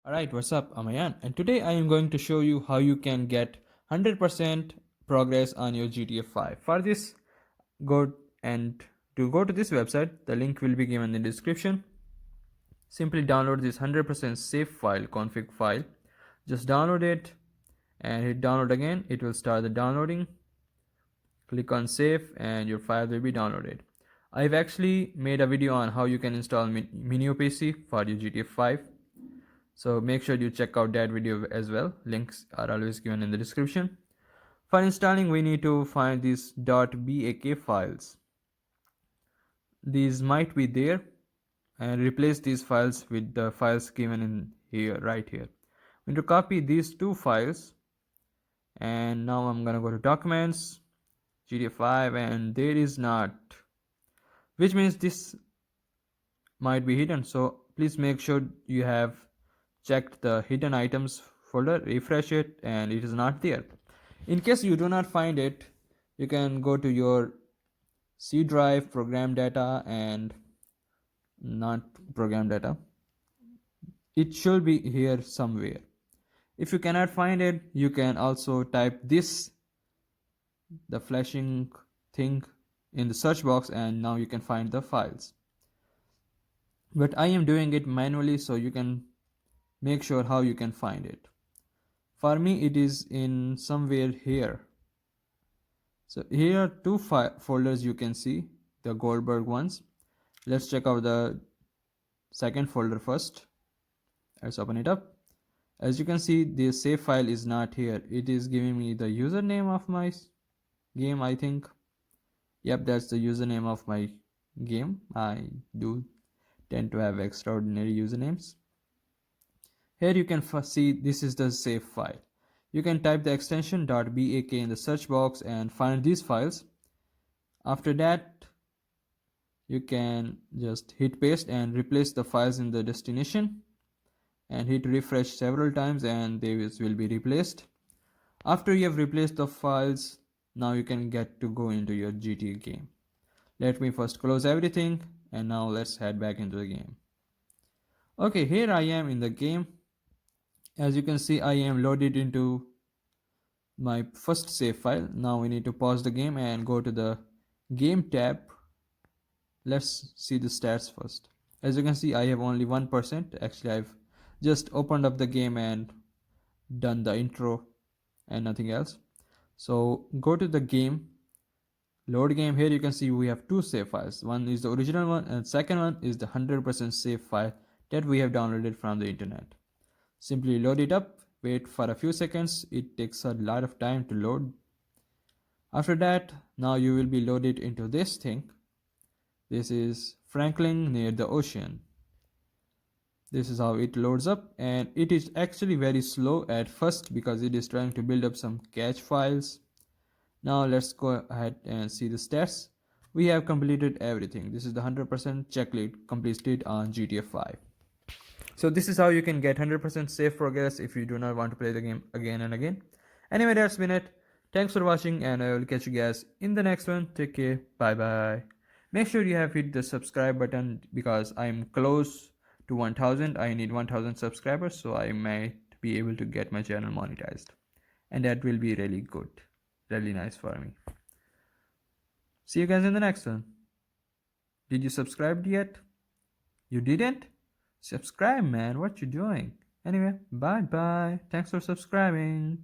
Alright, what's up? I'm Ayan, and today I am going to show you how you can get 100% progress on your GTA 5. For this, go and to go to this website, the link will be given in the description. Simply download this 100% save file, config file. Just download it and hit download again. It will start the downloading. Click on save and your file will be downloaded. I've actually made a video on how you can install MENYOOPC for your GTA 5. So make sure you check out that video as well. Links are always given in the description. For installing, we need to find these .bak files. These might be there, and replace these files with the files given in here, right here. We need to copy these two files, and now I'm gonna go to documents, GTA 5, and there is not, which means this might be hidden. So please make sure you have checked the hidden items folder, refresh it, and it is not there. In case you do not find it, you can go to your C drive, program data, and not program data. It should be here somewhere. If you cannot find it, you can also type this, the flashing thing, in the search box, and now you can find the files. But I am doing it manually, so you can make sure how you can find it. For me, it is in somewhere here. So here are two folders you can see, the Goldberg ones. Let's check out the second folder first. Let's open it up. As you can see, the save file is not here. It is giving me the username of my game, I think. Yep, that's the username of my game. I do tend to have extraordinary usernames. Here you can see this is the save file. You can type the extension .bak in the search box and find these files. After that, you can just hit paste and replace the files in the destination and hit refresh several times and they will be replaced. After you have replaced the files, now you can get to go into your GTA game. Let me first close everything and now let's head back into the game. Okay, here I am in the game. As you can see, I am loaded into my first save file. Now we need to pause the game and go to the game tab. Let's see the stats first. As you can see, I have only 1%. Actually, I've just opened up the game and done the intro and nothing else. So go to the game, load game. Here you can see we have two save files. One is the original one and second one is the 100% save file that we have downloaded from the internet. Simply load it up, wait for a few seconds. It takes a lot of time to load. After that, now you will be loaded into this thing. This is Franklin near the ocean. This is how it loads up, and it is actually very slow at first because it is trying to build up some cache files. Now let's go ahead and see the stats. We have completed everything. This is the 100% checklist completed on GTA 5. So this is how you can get 100% safe progress if you do not want to play the game again and again. Anyway, that's been it. Thanks for watching and I will catch you guys in the next one. Take care. Bye bye. Make sure you have hit the subscribe button because I'm close to 1000. I need 1000 subscribers so I might be able to get my channel monetized. And that will be really good. Really nice for me. See you guys in the next one. Did you subscribe yet? You didn't? Subscribe, man. What you doing? Anyway, bye bye. Thanks for subscribing.